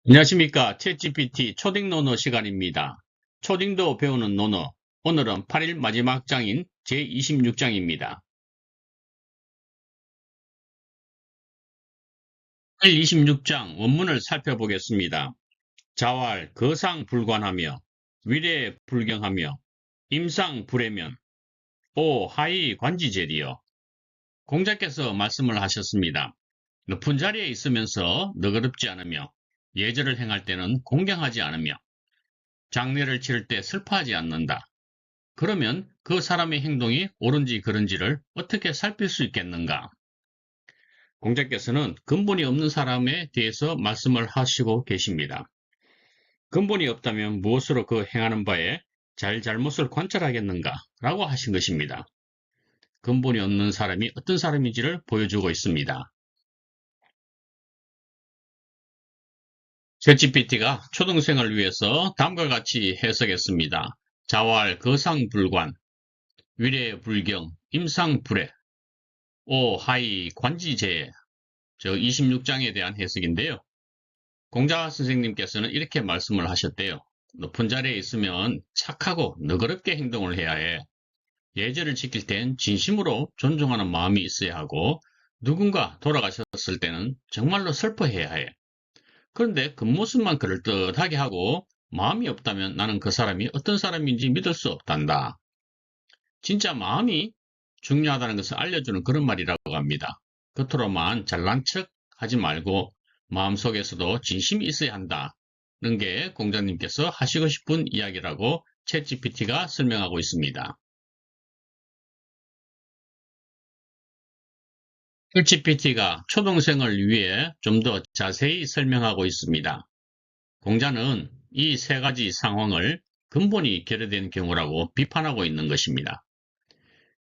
안녕하십니까. 챗GPT 초딩 논어 시간입니다. 초딩도 배우는 논어. 오늘은 8일 마지막 장인 제26장입니다. 26장 원문을 살펴보겠습니다. 자활, 거상불관하며, 위례불경하며, 임상불해면, 오, 하이 관지제리여. 공자께서 말씀을 하셨습니다. 높은 자리에 있으면서 너그럽지 않으며, 예절을 행할 때는 공경하지 않으며, 장례를 치를 때 슬퍼하지 않는다. 그러면 그 사람의 행동이 옳은지 그른지를 어떻게 살필 수 있겠는가? 공자께서는 근본이 없는 사람에 대해서 말씀을 하시고 계십니다. 근본이 없다면 무엇으로 그 행하는 바에 잘못을 관찰하겠는가? 라고 하신 것입니다. 근본이 없는 사람이 어떤 사람인지를 보여주고 있습니다. 챗GPT가 초등생을 위해서 다음과 같이 해석했습니다. 자활, 거상불관, 위례불경, 임상불해, 오, 하이, 관지제, 저 26장에 대한 해석인데요. 공자 선생님께서는 이렇게 말씀을 하셨대요. 높은 자리에 있으면 착하고 너그럽게 행동을 해야 해. 예절을 지킬 땐 진심으로 존중하는 마음이 있어야 하고 누군가 돌아가셨을 때는 정말로 슬퍼해야 해. 그런데 겉모습만 그럴듯하게 하고 마음이 없다면 나는 그 사람이 어떤 사람인지 믿을 수 없단다. 진짜 마음이 중요하다는 것을 알려주는 그런 말이라고 합니다. 겉으로만 잘난 척 하지 말고 마음속에서도 진심이 있어야 한다는 게 공자님께서 하시고 싶은 이야기라고 챗GPT가 설명하고 있습니다. 챗GPT가 초등생을 위해 좀 더 자세히 설명하고 있습니다. 공자는 이 세 가지 상황을 근본이 결여된 경우라고 비판하고 있는 것입니다.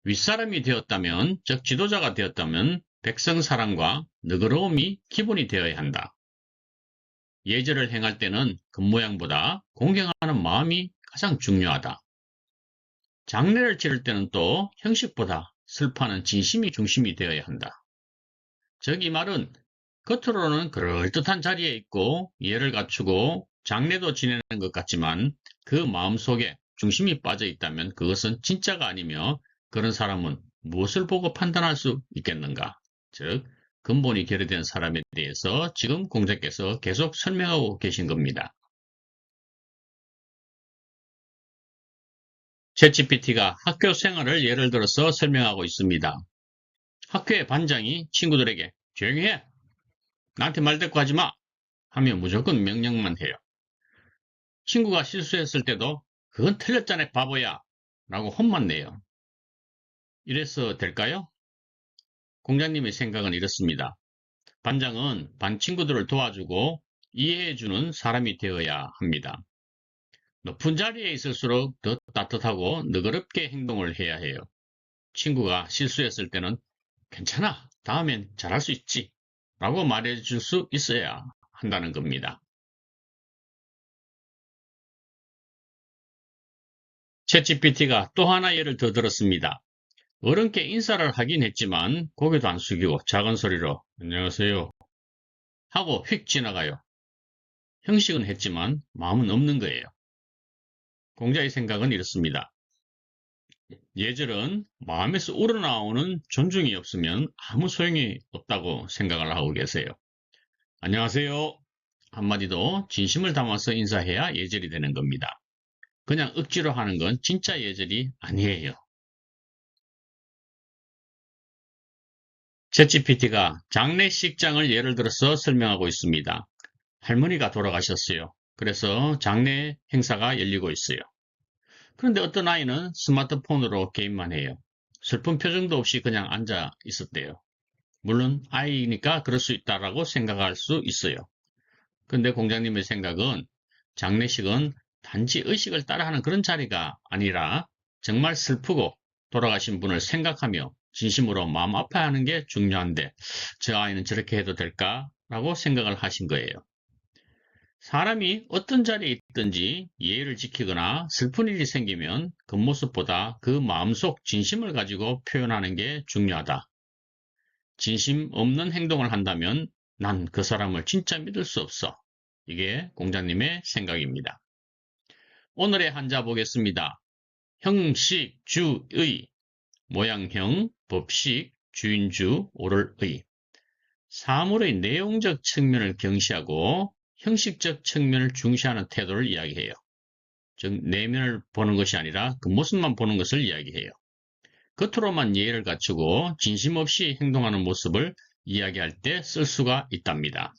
윗사람이 되었다면, 즉 지도자가 되었다면 백성 사랑과 너그러움이 기본이 되어야 한다. 예절을 행할 때는 겉모양보다 공경하는 마음이 가장 중요하다. 장례를 치를 때는 또 형식보다 슬퍼하는 진심이 중심이 되어야 한다. 즉 이 말은 겉으로는 그럴듯한 자리에 있고 예를 갖추고 장례도 지내는 것 같지만 그 마음속에 중심이 빠져 있다면 그것은 진짜가 아니며 그런 사람은 무엇을 보고 판단할 수 있겠는가? 즉 근본이 결여된 사람에 대해서 지금 공자께서 계속 설명하고 계신 겁니다. 챗GPT가 학교 생활을 예를 들어서 설명하고 있습니다. 학교의 반장이 친구들에게 조용히 해! 나한테 말대꾸 하지 마! 하며 무조건 명령만 해요. 친구가 실수했을 때도 그건 틀렸잖아 바보야! 라고 혼만 내요. 이래서 될까요? 공자님의 생각은 이렇습니다. 반장은 반 친구들을 도와주고 이해해주는 사람이 되어야 합니다. 높은 자리에 있을수록 더 따뜻하고 너그럽게 행동을 해야 해요. 친구가 실수했을 때는 괜찮아, 다음엔 잘할 수 있지 라고 말해줄 수 있어야 한다는 겁니다. 챗GPT가 또 하나 예를 더 들었습니다. 어른께 인사를 하긴 했지만 고개도 안 숙이고 작은 소리로 안녕하세요 하고 휙 지나가요. 형식은 했지만 마음은 없는 거예요. 공자의 생각은 이렇습니다. 예절은 마음에서 우러나오는 존중이 없으면 아무 소용이 없다고 생각을 하고 계세요. 안녕하세요 한마디도 진심을 담아서 인사해야 예절이 되는 겁니다. 그냥 억지로 하는 건 진짜 예절이 아니에요. 챗GPT가 장례식장을 예를 들어서 설명하고 있습니다. 할머니가 돌아가셨어요. 그래서 장례 행사가 열리고 있어요. 그런데 어떤 아이는 스마트폰으로 게임만 해요. 슬픈 표정도 없이 그냥 앉아 있었대요. 물론 아이니까 그럴 수 있다라고 생각할 수 있어요. 그런데 공장님의 생각은 장례식은 단지 의식을 따라하는 그런 자리가 아니라 정말 슬프고 돌아가신 분을 생각하며 진심으로 마음 아파하는 게 중요한데 저 아이는 저렇게 해도 될까? 라고 생각을 하신 거예요. 사람이 어떤 자리에 있든지 예의를 지키거나 슬픈 일이 생기면 겉모습보다 그 마음속 진심을 가지고 표현하는 게 중요하다. 진심 없는 행동을 한다면 난 그 사람을 진짜 믿을 수 없어. 이게 공자님의 생각입니다. 오늘의 한자 보겠습니다. 형식, 주의, 모양형, 법식, 주인주, 오를의. 사물의 내용적 측면을 경시하고 형식적 측면을 중시하는 태도를 이야기해요. 즉 내면을 보는 것이 아니라 그 모습만 보는 것을 이야기해요. 겉으로만 예의를 갖추고 진심 없이 행동하는 모습을 이야기할 때 쓸 수가 있답니다.